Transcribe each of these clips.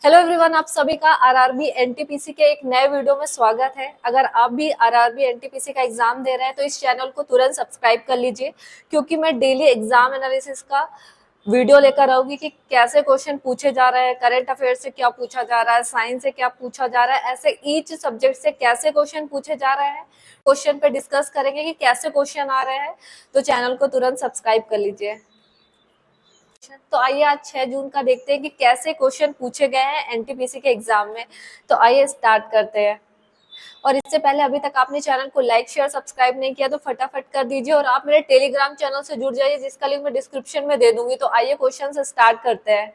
Hello everyone, आप सभी का आरआरबी एनटीपीसी के एक नए वीडियो में स्वागत है। अगर आप भी आरआरबी एनटीपीसी का एग्जाम दे रहे हैं तो इस चैनल को तुरंत सब्सक्राइब कर लीजिए, क्योंकि मैं डेली एग्जाम एनालिसिस का वीडियो लेकर आऊंगी कि कैसे क्वेश्चन पूछे जा रहे हैं, करंट अफेयर से क्या पूछा जा रहा है, साइंस से क्या पूछा जा रहा है, ऐसे ईच सब्जेक्ट से कैसे क्वेश्चन पूछे जा रहे हैं, क्वेश्चन पे डिस्कस करेंगे कि कैसे क्वेश्चन आ रहे हैं। तो चैनल को तुरंत सब्सक्राइब कर लीजिए। तो आइए आज 6 जून का देखते हैं कि कैसे क्वेश्चन पूछे गए हैं एनटीपीसी के एग्जाम में। तो आइए स्टार्ट करते हैं। और इससे पहले अभी तक आपने चैनल को लाइक शेयर सब्सक्राइब नहीं किया तो फटाफट कर दीजिए, और आप मेरे टेलीग्राम चैनल से जुड़ जाइए जिसका लिंक मैं डिस्क्रिप्शन में दे दूंगी। तो आइए क्वेश्चन से स्टार्ट करते हैं।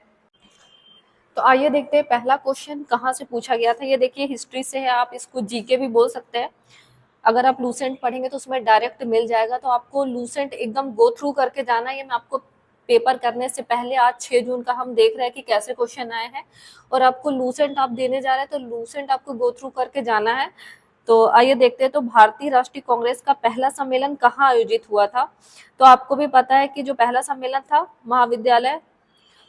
तो आइए देखते हैं पहला क्वेश्चन कहाँ से पूछा गया था। ये देखिए हिस्ट्री से है, आप इसको जीके भी बोल सकते हैं। अगर आप लूसेंट पढ़ेंगे तो उसमें डायरेक्ट मिल जाएगा। तो आपको लूसेंट एकदम गो थ्रू करके जाना है। ये मैं आपको पेपर करने से पहले आज 6 जून का हम देख रहे हैं कि कैसे क्वेश्चन आए हैं, और आपको लूसेंट आप देने जा रहे हैं तो लूसेंट आपको गो थ्रू करके जाना है। तो आइए देखते हैं। तो भारतीय राष्ट्रीय कांग्रेस का पहला सम्मेलन कहाँ आयोजित हुआ था। तो आपको भी पता है कि जो पहला सम्मेलन था महाविद्यालय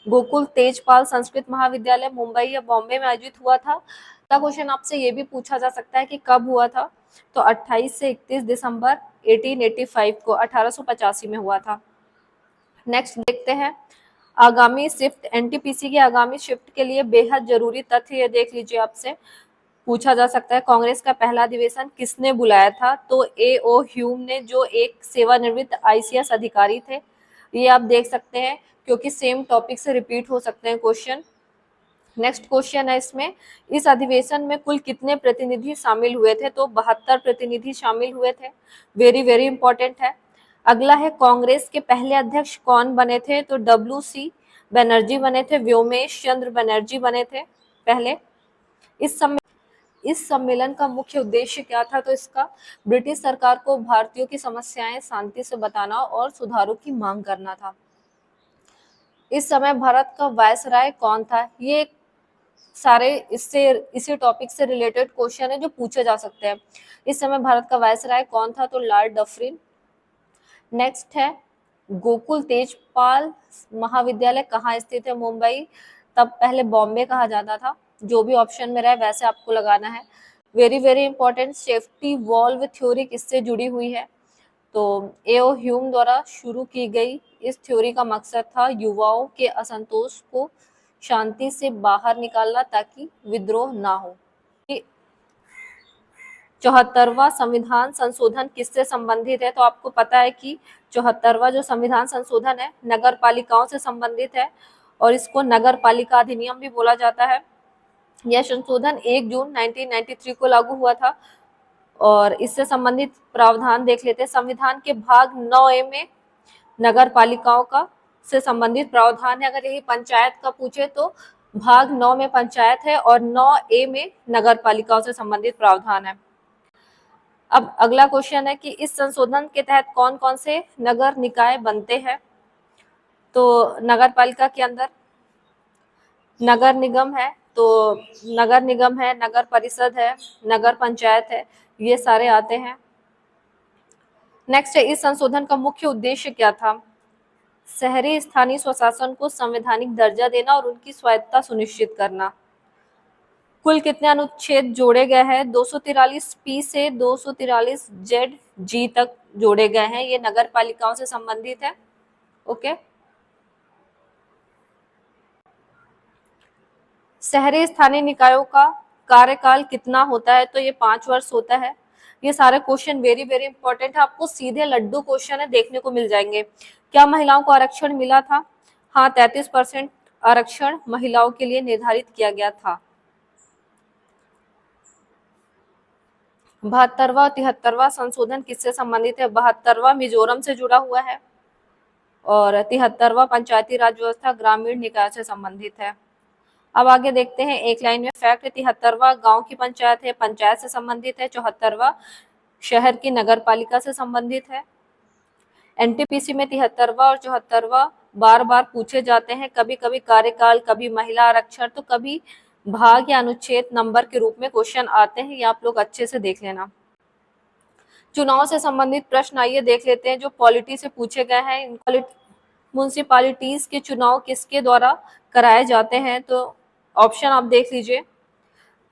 गोकुल तेजपाल संस्कृत महाविद्यालय मुंबई या बॉम्बे में आयोजित हुआ था। अगला क्वेश्चन आपसे ये भी पूछा जा सकता है कि कब हुआ था। तो 28 से 31 दिसंबर 1885 को 1885 में हुआ था। नेक्स्ट देखते हैं आगामी शिफ्ट, एनटीपीसी की आगामी शिफ्ट के लिए बेहद जरूरी तथ्य ये देख लीजिए। आपसे पूछा जा सकता है कांग्रेस का पहला अधिवेशन किसने बुलाया था। तो ए.ओ. ह्यूम ने, जो एक सेवानिवृत्त आईसीएस अधिकारी थे। ये आप देख सकते हैं क्योंकि सेम टॉपिक से रिपीट हो सकते हैं क्वेश्चन। नेक्स्ट क्वेश्चन है इसमें, इस अधिवेशन में कुल कितने प्रतिनिधि शामिल हुए थे। तो 72 प्रतिनिधि शामिल हुए थे। वेरी वेरी इंपॉर्टेंट है। अगला है कांग्रेस के पहले अध्यक्ष कौन बने थे। तो डब्ल्यू.सी. बनर्जी बने थे, व्योमेश चंद्र बनर्जी बने थे पहले। इस सम्मेलन का मुख्य उद्देश्य क्या था। तो इसका ब्रिटिश सरकार को भारतीयों की समस्याएं शांति से बताना और सुधारों की मांग करना था। इस समय भारत का वायसराय कौन था। ये सारे इसी टॉपिक से रिलेटेड क्वेश्चन है जो पूछे जा सकते हैं। इस समय भारत का वायसराय कौन था। तो लॉर्ड डफरिन। नेक्स्ट है गोकुल तेजपाल महाविद्यालय कहाँ स्थित है। मुंबई, तब पहले बॉम्बे कहा जाता था। जो भी ऑप्शन में रहे वैसे आपको लगाना है। Very very important, safety valve theory किससे जुड़ी हुई है। तो ए.ओ. ह्यूम द्वारा शुरू की गई इस थ्योरी का मकसद था युवाओं के असंतोष को शांति से बाहर निकालना ताकि विद्रोह ना हो। 74वां संविधान संशोधन किससे संबंधित है। तो आपको पता है कि 74वां जो संविधान संशोधन है नगर पालिकाओं से संबंधित है, और इसको नगर पालिका अधिनियम भी बोला जाता है। यह संशोधन 1 जून 1993 को लागू हुआ था, और इससे संबंधित प्रावधान देख लेते हैं। संविधान के भाग 9A में नगर पालिकाओं का से संबंधित प्रावधान है। अगर यही पंचायत का पूछे तो भाग 9 में पंचायत है, और 9A में नगर पालिकाओं से संबंधित प्रावधान है। अब अगला क्वेश्चन है कि इस संशोधन के तहत कौन कौन से नगर निकाय बनते हैं। तो नगर पालिका के अंदर नगर निगम है, तो नगर निगम है, नगर परिषद है, नगर पंचायत है, ये सारे आते हैं। नेक्स्ट है, इस संशोधन का मुख्य उद्देश्य क्या था। शहरी स्थानीय स्वशासन को संवैधानिक दर्जा देना और उनकी स्वायत्तता सुनिश्चित करना। कुल कितने अनुच्छेद जोड़े गए हैं। 243 पी से 243 जेड जी तक जोड़े गए हैं। ये नगर पालिकाओं से संबंधित है। ओके। शहरी स्थानीय निकायों का कार्यकाल कितना होता है। तो ये 5 वर्ष होता है। ये सारे क्वेश्चन वेरी वेरी इंपॉर्टेंट है। आपको सीधे लड्डू क्वेश्चन है देखने को मिल जाएंगे। क्या महिलाओं को आरक्षण मिला था। हाँ, 33% आरक्षण महिलाओं के लिए निर्धारित किया गया था। 72वां और 73वां संशोधन किससे संबंधित है। 72वां मिजोरम से जुड़ा हुआ है, और 73वां पंचायती राज व्यवस्था ग्रामीण निकाय से संबंधित है। अब आगे देखते हैं एक लाइन में फैक्ट। 73वां गांव की पंचायत है, पंचायत से संबंधित है। 74वां शहर की नगर पालिका से संबंधित है। एनटीपीसी में 73वां और 74वां बार बार पूछे जाते हैं, कभी कभी कार्यकाल, कभी महिला आरक्षण, तो कभी भाग या अनुच्छेद नंबर के रूप में क्वेश्चन आते हैं। ये आप लोग अच्छे से देख लेना। चुनाव से संबंधित प्रश्न आइए देख लेते हैं जो पॉलिटी से पूछे गए हैं। म्युनिसिपैलिटीज के चुनाव किसके द्वारा कराए जाते हैं। तो ऑप्शन आप देख लीजिए,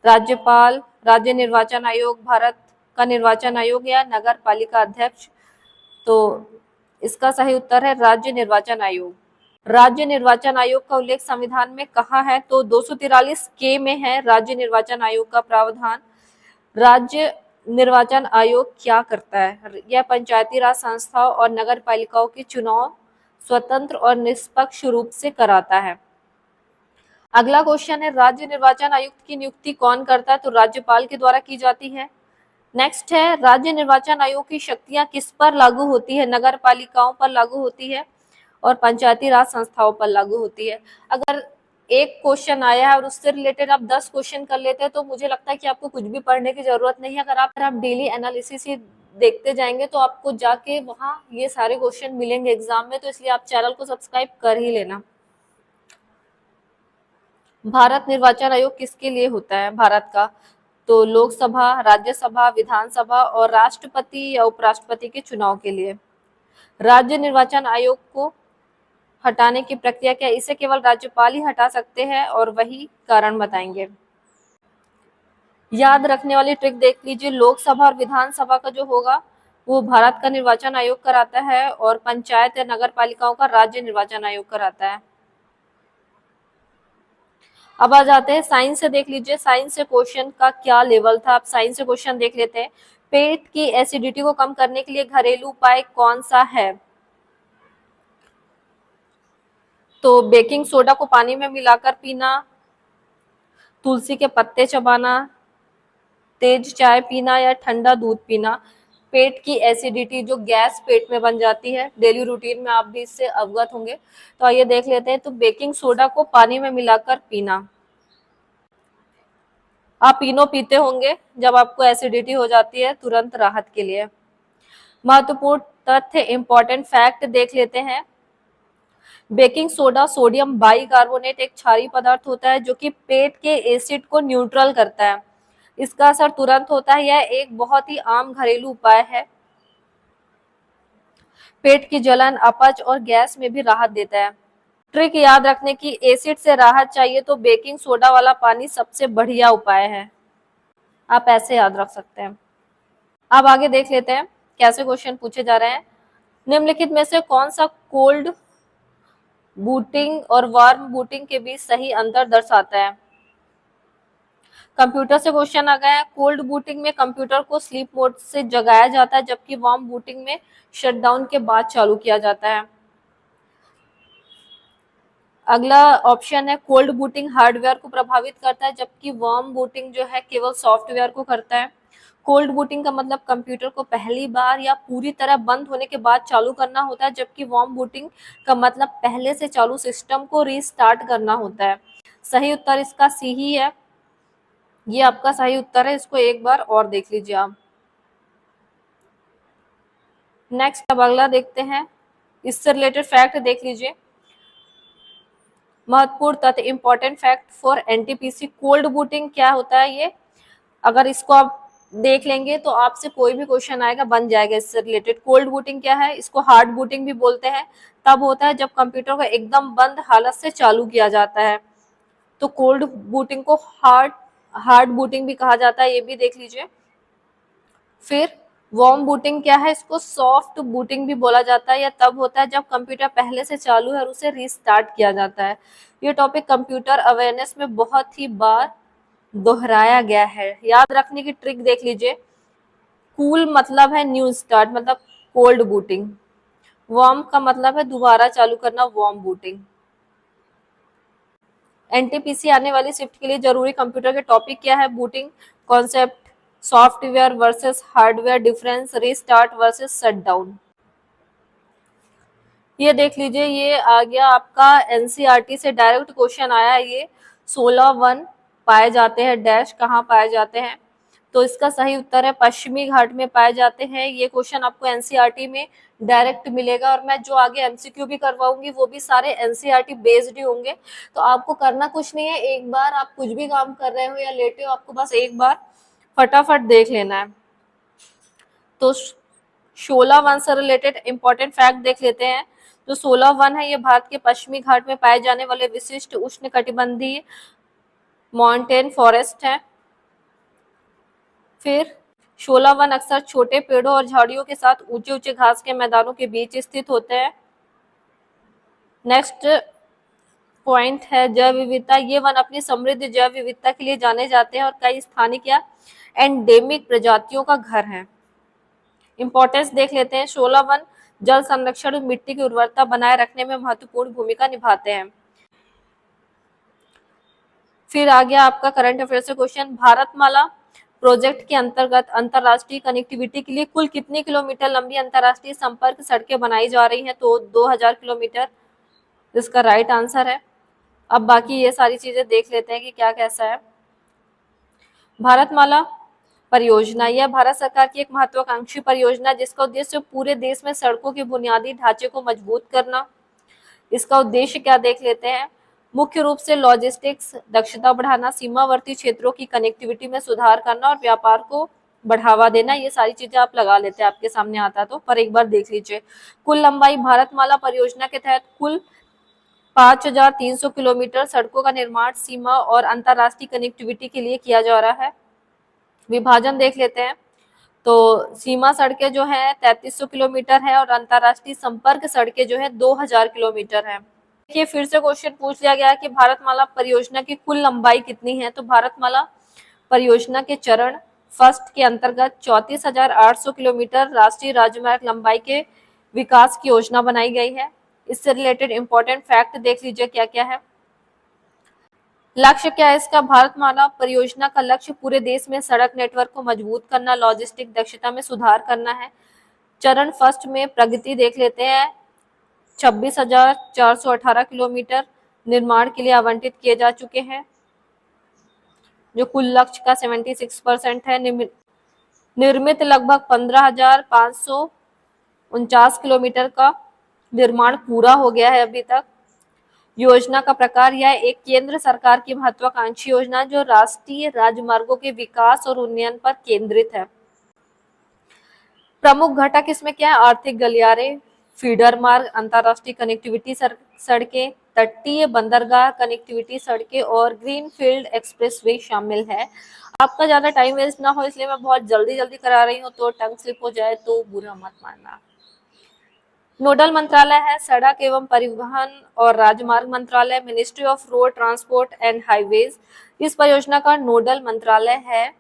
राज्यपाल, राज्य निर्वाचन आयोग, भारत का निर्वाचन आयोग या नगर पालिका अध्यक्ष। तो इसका सही उत्तर है राज्य निर्वाचन आयोग। राज्य निर्वाचन आयोग का उल्लेख संविधान में कहाँ है? तो 243 के में है राज्य निर्वाचन आयोग का प्रावधान। राज्य निर्वाचन आयोग क्या करता है? यह पंचायती राज संस्थाओं और नगर पालिकाओं के चुनाव स्वतंत्र और निष्पक्ष रूप से कराता है। अगला क्वेश्चन है, राज्य निर्वाचन आयुक्त की नियुक्ति कौन करता है? तो राज्यपाल के द्वारा की जाती है। नेक्स्ट है, राज्य निर्वाचन आयोग की शक्तियां किस पर लागू होती है? नगर पालिकाओं पर लागू होती है और पंचायती राज संस्थाओं पर लागू होती है। अगर एक क्वेश्चन आया है और उससे रिलेटेड आप 10 क्वेश्चन कर लेते हैं तो मुझे लगता है कि आपको कुछ भी पढ़ने की जरूरत नहीं है। अगर आप डेली एनालिसिस ही देखते जाएंगे तो आपको जाके वहां ये सारे क्वेश्चन मिलेंगे एग्जाम में, तो इसलिए आप चैनल को सब्सक्राइब कर ही लेना। भारत निर्वाचन आयोग किसके लिए होता है भारत का? तो लोकसभा, राज्यसभा, विधानसभा और राष्ट्रपति या उपराष्ट्रपति के चुनाव के लिए। राज्य निर्वाचन आयोग को हटाने की प्रक्रिया क्या? इसे केवल राज्यपाल ही हटा सकते हैं और वही कारण बताएंगे। याद रखने वाली ट्रिक देख लीजिए, लोकसभा और विधानसभा का जो होगा वो भारत का निर्वाचन आयोग कराता है और पंचायत या नगर पालिकाओं का राज्य निर्वाचन आयोग कराता है। अब आ जाते हैं साइंस से, देख लीजिए साइंस से क्वेश्चन का क्या लेवल था। अब साइंस से क्वेश्चन देख लेते हैं, पेट की एसिडिटी को कम करने के लिए घरेलू उपाय कौन सा है? तो बेकिंग सोडा को पानी में मिलाकर पीना, तुलसी के पत्ते चबाना, तेज चाय पीना या ठंडा दूध पीना। पेट की एसिडिटी, जो गैस पेट में बन जाती है, डेली रूटीन में आप भी इससे अवगत होंगे। तो आइए देख लेते हैं। तो बेकिंग सोडा को पानी में मिलाकर पीना। आप इनो पीते होंगे जब आपको एसिडिटी हो जाती है, तुरंत राहत के लिए। महत्वपूर्ण तथ्य, इंपॉर्टेंट फैक्ट देख लेते हैं। बेकिंग सोडा सोडियम बाइकार्बोनेट एक क्षारीय पदार्थ होता है जो कि पेट के एसिड को न्यूट्रल करता है। इसका असर तुरंत होता है। यह एक बहुत ही आम घरेलू उपाय है। पेट की जलन, अपच और गैस में भी राहत देता है। ट्रिक याद रखने की, एसिड से राहत चाहिए तो बेकिंग सोडा वाला पानी सबसे बढ़िया उपाय है। आप ऐसे याद रख सकते हैं। अब आगे देख लेते हैं कैसे क्वेश्चन पूछे जा रहे हैं। निम्नलिखित में से कौन सा कोल्ड बूटिंग और वार्म बूटिंग के बीच सही अंतर दर्शाता है? कंप्यूटर से क्वेश्चन आ गया है। कोल्ड बूटिंग में कंप्यूटर को स्लीप मोड से जगाया जाता है, जबकि वार्म बूटिंग में शटडाउन के बाद चालू किया जाता है। अगला ऑप्शन है, कोल्ड बूटिंग हार्डवेयर को प्रभावित करता है, जबकि वार्म बूटिंग जो है केवल सॉफ्टवेयर को करता है। कोल्ड बूटिंग का मतलब कंप्यूटर को पहली बार या पूरी तरह बंद होने के बाद चालू करना होता है, जबकि वार्म बूटिंग का मतलब पहले से चालू सिस्टम को रीस्टार्ट करना होता है। सही उत्तर इसका सी ही है। ये आपका सही उत्तर है। इसको एक बार और देख लीजिए आप। नेक्स्ट अब अगला देखते हैं, इससे रिलेटेड फैक्ट देख लीजिए। महत्वपूर्ण तथ्य, important fact for NTPC. Cold booting क्या होता है? ये अगर इसको आप देख लेंगे तो आपसे कोई भी क्वेश्चन आएगा बन जाएगा इससे रिलेटेड। कोल्ड बूटिंग क्या है? इसको हार्ड बूटिंग भी बोलते हैं। तब होता है जब कंप्यूटर को एकदम बंद हालत से चालू किया जाता है। तो कोल्ड बूटिंग को हार्ड बूटिंग भी कहा जाता है, ये भी देख लीजिए। फिर वार्म बूटिंग क्या है? इसको सॉफ्ट बूटिंग भी बोला जाता है। यह तब होता है जब कंप्यूटर पहले से चालू है और उसे रीस्टार्ट किया जाता है। ये टॉपिक कंप्यूटर अवेयरनेस में बहुत ही बार दोहराया गया है। याद रखने की ट्रिक देख लीजिए। कूल मतलब है न्यू स्टार्ट, मतलब कोल्ड बूटिंग। वार्म का मतलब है दोबारा चालू करना, वार्म बूटिंग। एनटीपीसी आने वाली शिफ्ट के लिए जरूरी कंप्यूटर के टॉपिक क्या है? Booting concept, software versus hardware difference, restart versus shutdown. ये देख लीजिए, ये आ गया आपका एनसीईआरटी से डायरेक्ट क्वेश्चन आया है। ये 16(1) पाए जाते हैं डैश, कहाँ पाए जाते हैं? तो इसका सही उत्तर है पश्चिमी घाट में पाए जाते हैं। ये क्वेश्चन आपको एनसीईआरटी में डायरेक्ट मिलेगा और मैं जो आगे एमसीक्यू भी करवाऊंगी वो भी सारे एनसीईआरटी बेस्ड ही होंगे। तो आपको करना कुछ नहीं है, एक बार आप कुछ भी काम कर रहे हो या लेटे हो, आपको बस एक बार फटाफट देख लेना है। तो 16(1) से रिलेटेड इंपॉर्टेंट फैक्ट देख लेते हैं। जो 16(1) है ये भारत के पश्चिमी घाट में पाए जाने वाले विशिष्ट उष्णकटिबंधीय माउंटेन फॉरेस्ट है। फिर 16 वन अक्सर छोटे पेड़ों और झाड़ियों के साथ ऊंचे ऊंचे घास के मैदानों के बीच स्थित होते हैं। नेक्स्ट पॉइंट है जैव विविधता। ये वन अपनी समृद्ध जैव विविधता के लिए जाने जाते हैं और कई स्थानिक या एंडेमिक प्रजातियों का घर है। इंपॉर्टेंस देख लेते हैं। 16 वन जल संरक्षण और मिट्टी की उर्वरता बनाए रखने में महत्वपूर्ण भूमिका निभाते हैं। फिर आ गया आपका करंट अफेयर से क्वेश्चन। भारतमाला प्रोजेक्ट के अंतर्गत अंतरराष्ट्रीय कनेक्टिविटी के लिए कुल कितनी किलोमीटर लंबी अंतरराष्ट्रीय संपर्क सड़कें बनाई जा रही हैं? तो 2000 किलोमीटर इसका राइट आंसर है। अब बाकी ये सारी चीजें देख लेते हैं कि क्या कैसा है। भारतमाला परियोजना यह भारत सरकार की एक महत्वाकांक्षी परियोजना जिसका उद्देश्य पूरे देश में सड़कों के बुनियादी ढांचे को मजबूत करना। इसका उद्देश्य क्या देख लेते हैं। मुख्य रूप से लॉजिस्टिक्स दक्षता बढ़ाना, सीमावर्ती क्षेत्रों की कनेक्टिविटी में सुधार करना और व्यापार को बढ़ावा देना। ये सारी चीजें आप लगा लेते हैं, आपके सामने आता तो, पर एक बार देख लीजिए। कुल लंबाई भारतमाला परियोजना के तहत कुल 5300 किलोमीटर सड़कों का निर्माण सीमा और अंतरराष्ट्रीय कनेक्टिविटी के लिए किया जा रहा है। विभाजन देख लेते हैं। तो सीमा सड़कें जो है 3300 किलोमीटर है और अंतरराष्ट्रीय संपर्क सड़कें जो है 2000 किलोमीटर है। देखिए फिर से क्वेश्चन पूछ लिया गया है कि भारतमाला परियोजना की कुल लंबाई कितनी है। तो भारतमाला परियोजना के चरण फर्स्ट के अंतर्गत 34,800 किलोमीटर राष्ट्रीय राजमार्ग लंबाई के विकास की योजना बनाई गई है। इससे रिलेटेड इंपॉर्टेंट फैक्ट देख लीजिए क्या क्या है। लक्ष्य क्या है इसका। भारतमाला परियोजना का लक्ष्य पूरे देश में सड़क नेटवर्क को मजबूत करना, लॉजिस्टिक दक्षता में सुधार करना है। चरण फर्स्ट में प्रगति देख लेते हैं। 26,418 किलोमीटर निर्माण के लिए आवंटित किए जा चुके हैं, जो कुल लक्ष्य का 76% है। निर्मित लगभग 15,549 किलोमीटर का निर्माण पूरा हो गया है अभी तक। योजना का प्रकार यह एक केंद्र सरकार की महत्वाकांक्षी योजना जो राष्ट्रीय राजमार्गों के विकास और उन्नयन पर केंद्रित है। प्रमुख घटक इसमें क्या है। आर्थिक गलियारे, फीडर मार्ग, अंतरराष्ट्रीय कनेक्टिविटी सड़कें, तटीय बंदरगाह कनेक्टिविटी सड़कें और ग्रीनफील्ड एक्सप्रेसवे शामिल है। आपका ज्यादा टाइम वेस्ट ना हो इसलिए मैं बहुत जल्दी जल्दी करा रही हूँ, तो टंग स्लिप हो जाए तो बुरा मत मानना। नोडल मंत्रालय है सड़क एवं परिवहन और राजमार्ग मंत्रालय, ministry of road transport and highways इस परियोजना का नोडल मंत्रालय है।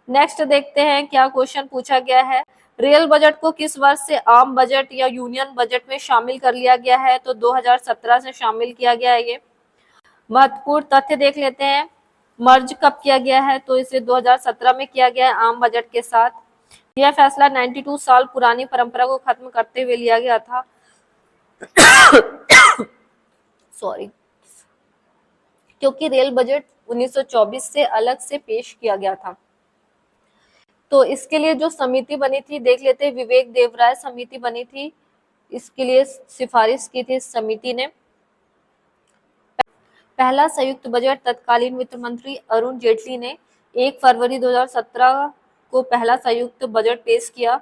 नेक्स्ट देखते हैं क्या क्वेश्चन पूछा गया है। रेल बजट को किस वर्ष से आम बजट या यूनियन बजट में शामिल कर लिया गया है। तो 2017 से शामिल किया गया है। ये महत्वपूर्ण तथ्य देख लेते हैं। मर्ज कब किया गया है। तो इसे 2017 में किया गया है आम बजट के साथ। यह फैसला 92 साल पुरानी परंपरा को खत्म करते हुए लिया गया था। सॉरी, क्योंकि रेल बजट 1924 से अलग से पेश किया गया था। तो इसके लिए जो समिति बनी थी देख लेते हैं। विवेक देवराय समिति बनी थी, इसके लिए सिफारिश की थी समिति ने। पहला संयुक्त बजट तत्कालीन वित्त मंत्री अरुण जेटली ने 1 फरवरी 2017 को पहला संयुक्त बजट पेश किया।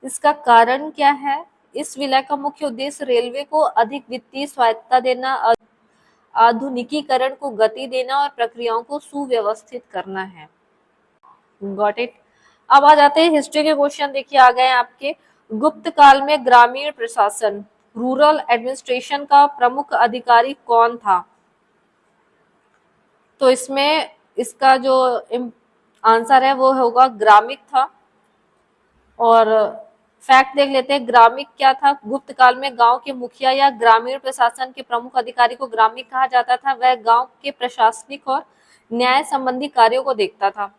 इसका कारण क्या है। इस विलय का मुख्य उद्देश्य रेलवे को अधिक वित्तीय स्वायत्तता देना, आधुनिकीकरण को गति देना और प्रक्रियाओं को सुव्यवस्थित करना है। Got it. अब आ जाते हैं हिस्ट्री के क्वेश्चन। देखिए आ गए आपके। गुप्त काल में ग्रामीण प्रशासन रूरल एडमिनिस्ट्रेशन का प्रमुख अधिकारी कौन था। तो इसमें इसका जो आंसर है वो होगा ग्रामिक था। और फैक्ट देख लेते हैं। ग्रामिक क्या था। गुप्त काल में गांव के मुखिया या ग्रामीण प्रशासन के प्रमुख अधिकारी को ग्रामिक कहा जाता था। वह गांव के प्रशासनिक और न्याय संबंधी कार्यों को देखता था।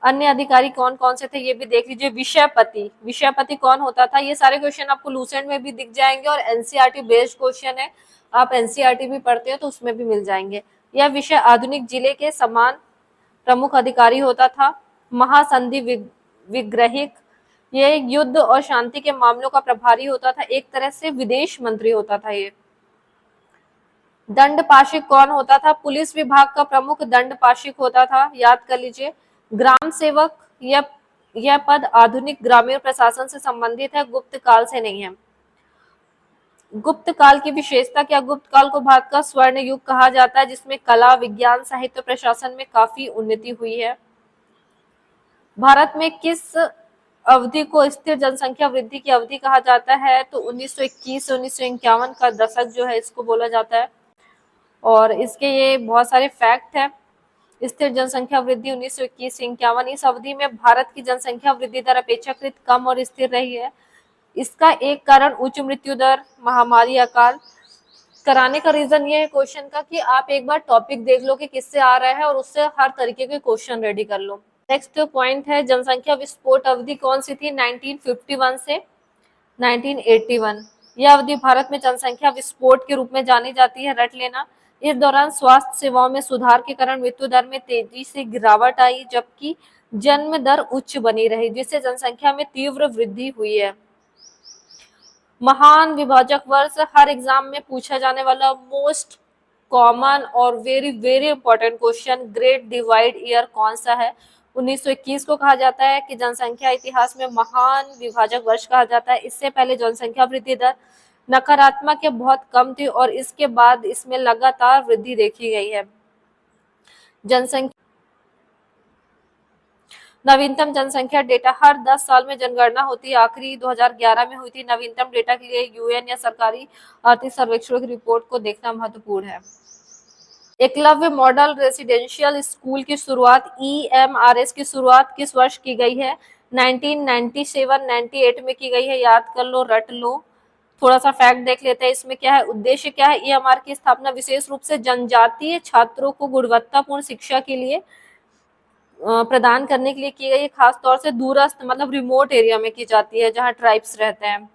अन्य अधिकारी कौन कौन से थे ये भी देख लीजिए। विषयपति, विषयपति कौन होता था। ये सारे क्वेश्चन आपको लूसेंट में भी दिख जाएंगे और एनसीईआरटी बेस्ड क्वेश्चन है, आप एनसीईआरटी भी पढ़ते हो तो उसमें भी मिल जाएंगे। यह विषय आधुनिक जिले के समान प्रमुख अधिकारी होता था। महासंधि विग्रहिक, ये युद्ध और शांति के मामलों का प्रभारी होता था, एक तरह से विदेश मंत्री होता था ये। दंडपाशिक कौन होता था। पुलिस विभाग का प्रमुख दंडपाशिक होता था, याद कर लीजिए। ग्राम सेवक, यह पद आधुनिक ग्रामीण प्रशासन से संबंधित है, गुप्त काल से नहीं है। गुप्त काल की विशेषता क्या? गुप्त काल को भारत का स्वर्ण युग कहा जाता है, जिसमें कला, विज्ञान, साहित्य, प्रशासन में काफी उन्नति हुई है। भारत में किस अवधि को स्थिर जनसंख्या वृद्धि की अवधि कहा जाता है? तो 1921 से 1951 का दशक जो है इसको बोला जाता है। और इसके ये बहुत सारे फैक्ट हैं। स्थिर जनसंख्या वृद्धि 1921 से 51, इस अवधि में भारत की जनसंख्या वृद्धि दर अपेक्षाकृत कम और स्थिर रही है। इसका एक कारण उच्च मृत्यु दर, महामारी, अकाल। कराने का रीजन ये है क्वेश्चन का कि आप एक बार टॉपिक देख लो कि किससे आ रहा है और उससे हर तरीके के क्वेश्चन रेडी कर लो। नेक्स्ट पॉइंट है जनसंख्या विस्फोट अवधि कौन सी थी? 1951 से 1981। यह अवधि भारत में जनसंख्या विस्फोट के रूप में जानी जाती है, रट लेना। इस दौरान स्वास्थ्य सेवाओं में सुधार के कारण मृत्यु दर में तेजी से गिरावट आई, जबकि जन्म दर उच्च बनी रही, जिससे जनसंख्या में तीव्र वृद्धि हुई है। महान विभाजक वर्ष, हर एग्जाम में पूछा जाने वाला मोस्ट कॉमन और very very important question, great divide year कौन सा है? 1921 को कहा जाता है कि जनसंख्या इतिहास में महान विभाजक वर्ष कहा जाता है। इससे पहले जनसंख्या वृद्धि दर नकारात्मक या बहुत कम थी और इसके बाद इसमें लगातार वृद्धि देखी गई है। जनसंख्या नवीनतम जनसंख्या डेटा, हर 10 साल में जनगणना होती है, आखिरी 2011 में हुई थी। नवीनतम डेटा के लिए यूएन या सरकारी आर्थिक सर्वेक्षणों की रिपोर्ट को देखना महत्वपूर्ण है। एकलव्य मॉडल रेसिडेंशियल स्कूल की शुरुआत, ईएमआरएस की शुरुआत किस वर्ष की गई है? 1997, 98 में की गई है। याद कर लो, रट लो। थोड़ा सा फैक्ट देख लेते हैं इसमें क्या है, उद्देश्य क्या है। ईएमआर की स्थापना विशेष रूप से जनजातीय छात्रों को गुणवत्तापूर्ण शिक्षा के लिए प्रदान करने के लिए की गई है, खास तौर से दूरस्थ मतलब रिमोट एरिया में की जाती है जहां ट्राइब्स रहते हैं।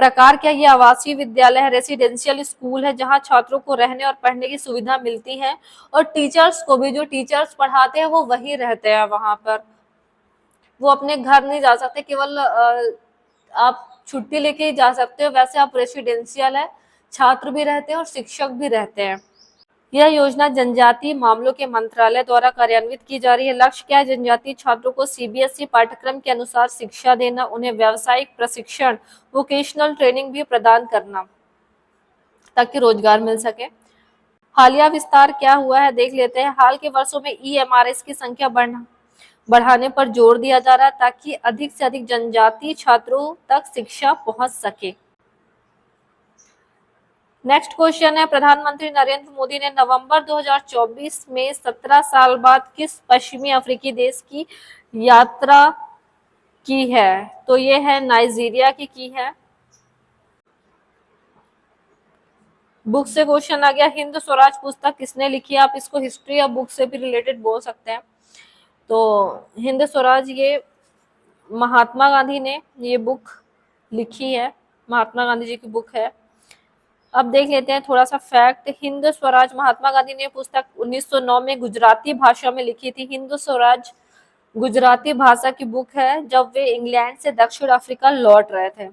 प्रकार क्या? ये आवासीय विद्यालय है, रेसिडेंशियल स्कूल है जहां छात्रों को रहने और पढ़ने की सुविधा मिलती है और टीचर्स को भी, जो टीचर्स पढ़ाते हैं वो वही रहते हैं वहां पर, वो अपने घर नहीं जा सकते, केवल आप छुट्टी लेके ही जा सकते हो। वैसे आप रेसिडेंशियल है, छात्र भी रहते हैं और शिक्षक भी रहते हैं। यह योजना जनजातीय मामलों के मंत्रालय द्वारा कार्यान्वित की जा रही है। लक्ष्य क्या है? जनजातीय छात्रों को सीबीएसई पाठ्यक्रम के अनुसार शिक्षा देना, उन्हें व्यावसायिक प्रशिक्षण, वोकेशनल ट्रेनिंग भी प्रदान करना ताकि रोजगार मिल सके। हालिया विस्तार क्या हुआ है देख लेते हैं। हाल के वर्षों में ईएमआरएस की संख्या बढ़ाने पर जोर दिया जा रहा है ताकि अधिक से अधिक जनजातीय छात्रों तक शिक्षा पहुंच सके। नेक्स्ट क्वेश्चन है, प्रधानमंत्री नरेंद्र मोदी ने नवंबर 2024 में 17 साल बाद किस पश्चिमी अफ्रीकी देश की यात्रा की है? तो ये है नाइजीरिया की है। बुक से क्वेश्चन आ गया, हिंद स्वराज पुस्तक किसने लिखी है? आप इसको हिस्ट्री या बुक से भी रिलेटेड बोल सकते हैं। तो हिंद स्वराज ये महात्मा गांधी ने ये बुक लिखी है, महात्मा गांधी जी की बुक है। अब देख लेते हैं थोड़ा सा फैक्ट, हिंद स्वराज महात्मा गांधी ने पुस्तक 1909 में गुजराती भाषा में लिखी थी। हिंद स्वराज गुजराती भाषा की बुक है जब वे इंग्लैंड से दक्षिण अफ्रीका लौट रहे थे।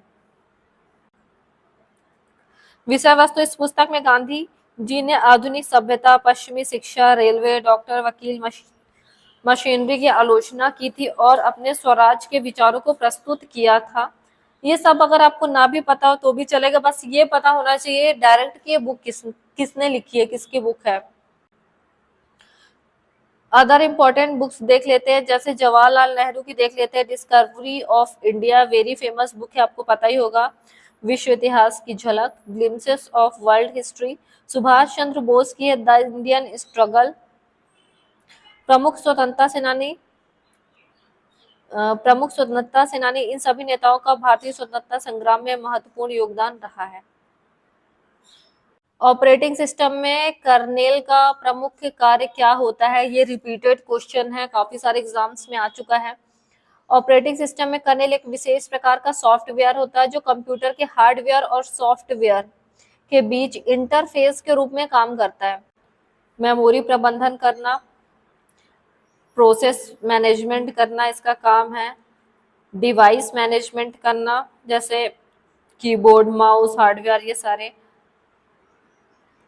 विषय वस्तु, इस पुस्तक में गांधी जी ने आधुनिक सभ्यता, पश्चिमी शिक्षा, रेलवे, डॉक्टर, वकील, मशीनरी की आलोचना की थी और अपने स्वराज के विचारों को प्रस्तुत किया था। ये सब अगर आपको ना भी पता हो तो भी चलेगा, बस ये पता होना चाहिए डायरेक्ट कि ये बुक किसने लिखी है, किसकी बुक है। अदर इंपॉर्टेंट बुक्स देख लेते हैं, जैसे जवाहरलाल नेहरू की देख लेते हैं, Discovery of India, very famous book है, आपको पता ही होगा। विश्व इतिहास की झलक, Glimpses of World History, Subhash Chandra Bose की है द इंडियन स्ट्रगल। प्रमुख स्वतंत्रता सेनानी, इन सभी नेताओं का भारतीय स्वतंत्रता संग्राम में महत्वपूर्ण योगदान रहा है। ऑपरेटिंग सिस्टम में कर्नेल का प्रमुख कार्य क्या होता है? ये रिपीटेड क्वेश्चन है, काफी सारे एग्जाम्स में आ चुका है। ऑपरेटिंग सिस्टम में कर्नेल एक विशेष प्रकार का सॉफ्टवेयर होता है जो कंप्यूटर के हार्डवेयर और सॉफ्टवेयर के बीच इंटरफेस के रूप में काम करता है। मेमोरी प्रबंधन करना, प्रोसेस मैनेजमेंट करना इसका काम है। डिवाइस मैनेजमेंट करना, जैसे कीबोर्ड, माउस, हार्डवेयर, ये सारे।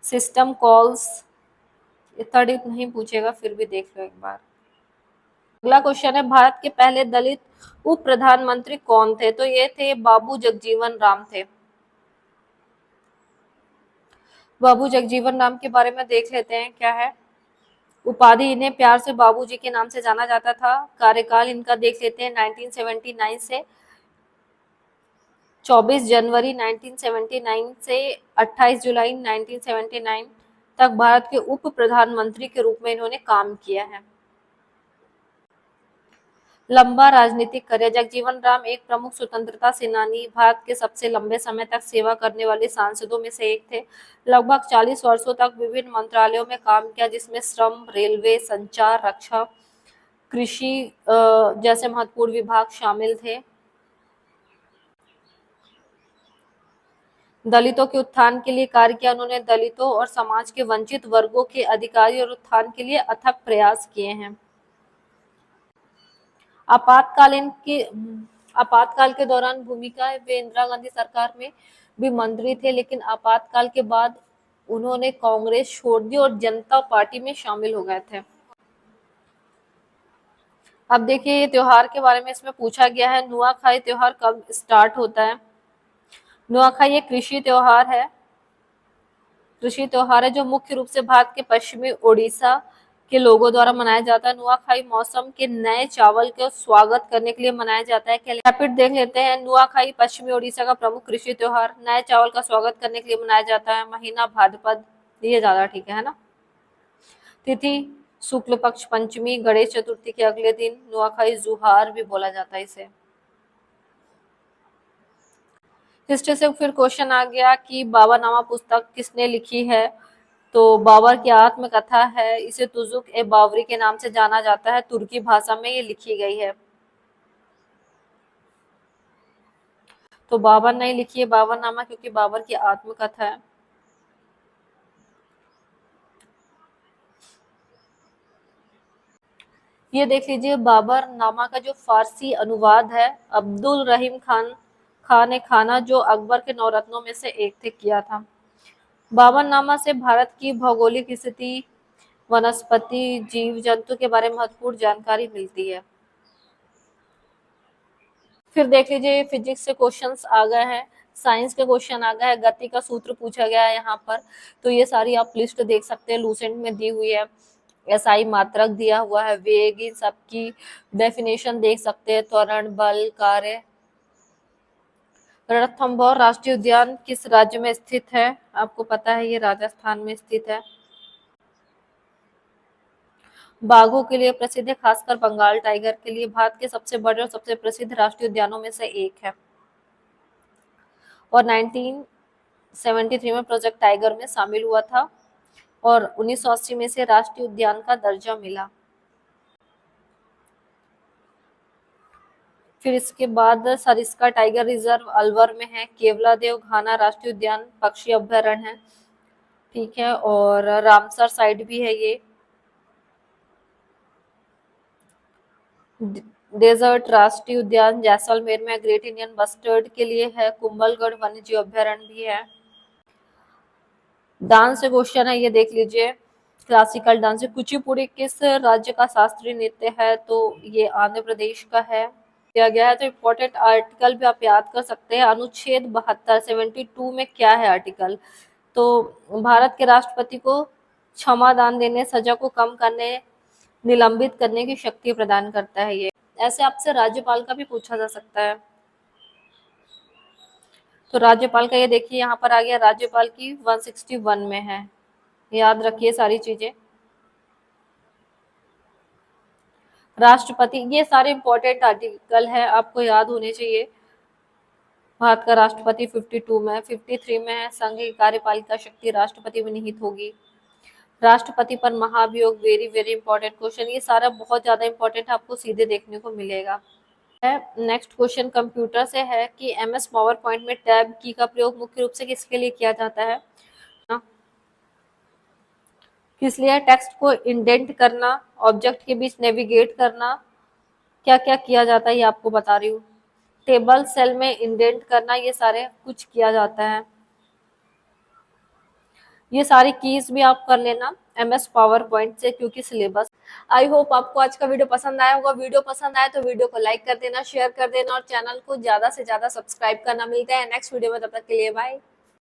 सिस्टम कॉल्स, इतना डीप नहीं पूछेगा, फिर भी देख लो एक बार। अगला क्वेश्चन है, भारत के पहले दलित उप प्रधानमंत्री कौन थे? तो ये थे बाबू जगजीवन राम थे। बाबू जगजीवन राम के बारे में देख लेते हैं क्या है। उपाधि, इन्हें प्यार से बाबूजी के नाम से जाना जाता था। कार्यकाल इनका देख लेते हैं, 1979 से 24 जनवरी 1979 से 28 जुलाई 1979 तक भारत के उप प्रधानमंत्री के रूप में इन्होंने काम किया है। लंबा राजनीतिक करियर, जगजीवन राम एक प्रमुख स्वतंत्रता सेनानी, भारत के सबसे लंबे समय तक सेवा करने वाले सांसदों में से एक थे। लगभग 40 वर्षों तक विभिन्न मंत्रालयों में काम किया, जिसमें श्रम, रेलवे, संचार, रक्षा, कृषि जैसे महत्वपूर्ण विभाग शामिल थे। दलितों के उत्थान के लिए कार्य किया उन्होंने। दलितों और समाज के वंचित वर्गों के अधिकारी और उत्थान के लिए अथक प्रयास किए हैं। आपातकाल के दौरान भूमिका, वे इंदिरा गांधी सरकार में भी मंत्री थे, लेकिन आपातकाल के बाद उन्होंने कांग्रेस छोड़ दी और जनता पार्टी में शामिल हो गए थे। अब देखिए, ये त्योहार के बारे में इसमें पूछा गया है, नुआखाई त्योहार कब स्टार्ट होता है? नुआखाई एक कृषि त्योहार है जो मुख्य रूप से भारत के पश्चिमी ओडिशा के लोगों द्वारा मनाया जाता है। नुआखाई मौसम के नए चावल के स्वागत करने के लिए मनाया जाता है। रैपिड देख लेते हैं। नुआखाई पश्चिमी ओडिशा का प्रमुख कृषि त्योहार, नए चावल का स्वागत करने के लिए मनाया जाता है। महीना भाद्रपद, ये ज्यादा ठीक है ना। तिथि शुक्ल पक्ष पंचमी, गणेश चतुर्थी के अगले दिन। नुआखाई जुहार भी बोला जाता है इसे। हिस्ट्री से फिर क्वेश्चन आ गया कि बाबरनामा पुस्तक किसने लिखी है? तो बाबर की आत्मकथा है, इसे तुजुक ए बावरी के नाम से जाना जाता है। तुर्की भाषा में ये लिखी गई है। तो बाबर ने लिखी है बाबरनामा, क्योंकि बाबर की आत्मकथा है। ये देख लीजिए, बाबरनामा का जो फारसी अनुवाद है अब्दुल रहीम खान ने खाना, जो अकबर के नौरत्नों में से एक थे, किया था। बाबरनामा से भारत की भौगोलिक स्थिति, वनस्पति, जीव जंतु के बारे में महत्वपूर्ण जानकारी मिलती है। फिर देख लीजिए, फिजिक्स से क्वेश्चंस आ गए हैं, साइंस के क्वेश्चन आ गए हैं, गति का सूत्र पूछा गया है यहाँ पर। तो ये सारी आप लिस्ट देख सकते हैं, लूसेंट में दी हुई है। एसआई मात्रक दिया हुआ है, वेग, इन सबकी डेफिनेशन देख सकते हैं। त्वरण, बल, कार्य। रणथंभौर राष्ट्रीय उद्यान किस राज्य में स्थित है? आपको पता है, ये राजस्थान में स्थित है। बाघों के लिए प्रसिद्ध है, खासकर बंगाल टाइगर के लिए। भारत के सबसे बड़े और सबसे प्रसिद्ध राष्ट्रीय उद्यानों में से एक है और 1973 में प्रोजेक्ट टाइगर में शामिल हुआ था और 1980 में से राष्ट्रीय उद्यान का दर्जा मिला। फिर इसके बाद सरिस्का टाइगर रिजर्व अलवर में है। केवलादेव घाना राष्ट्रीय उद्यान पक्षी अभ्यारण्य है, ठीक है। और रामसर साइट भी है ये। डेजर्ट राष्ट्रीय उद्यान जैसलमेर में। ग्रेट इंडियन बस्टर्ड के लिए है। कुंभलगढ़ वन्यजीव अभ्यारण्य भी है। डांस से क्वेश्चन है, ये देख लीजिए, क्लासिकल डांस। कुचिपुड़ी किस राज्य का शास्त्रीय नृत्य है? तो ये आंध्र प्रदेश का है। दिया गया है, तो इम्पोर्टेंट आर्टिकल भी आप याद कर सकते हैं। अनुच्छेद 72 में क्या है आर्टिकल? तो भारत के राष्ट्रपति को क्षमा दान देने, सजा को कम करने, निलंबित करने की शक्ति प्रदान करता है ये। ऐसे आपसे राज्यपाल का भी पूछा जा सकता है। तो राज्यपाल का ये देखिए, यहाँ पर आ गया, राज्यपाल की 161 में है। याद रखिए सारी चीजें। राष्ट्रपति, ये सारे इंपॉर्टेंट आर्टिकल है, आपको याद होने चाहिए। भारत का राष्ट्रपति 52 में है। 53 में है, संघ की कार्यपालिका शक्ति राष्ट्रपति में निहित होगी। राष्ट्रपति पर महाभियोग, वेरी वेरी इंपॉर्टेंट क्वेश्चन। ये सारा बहुत ज्यादा इंपॉर्टेंट आपको सीधे देखने को मिलेगा। नेक्स्ट क्वेश्चन कंप्यूटर से है कि एमएस पावर पॉइंट में टैब की का प्रयोग मुख्य रूप से किसके लिए किया जाता है? किस लिए? टेक्स्ट को इंडेंट करना, ऑब्जेक्ट के बीच नेविगेट करना, क्या क्या किया जाता है ये आपको बता रही हूँ। टेबल, सेल में इंडेंट करना, ये सारे कुछ किया जाता है। ये सारी कीज भी आप कर लेना MS पावर पॉइंट से, क्योंकि सिलेबस। आई होप आपको आज का वीडियो पसंद आया होगा। वीडियो पसंद आया तो वीडियो को लाइक कर देना, शेयर कर देना और चैनल को ज्यादा से ज्यादा सब्सक्राइब करना। मिलते हैं नेक्स्ट वीडियो में, तब तक के लिए बाय।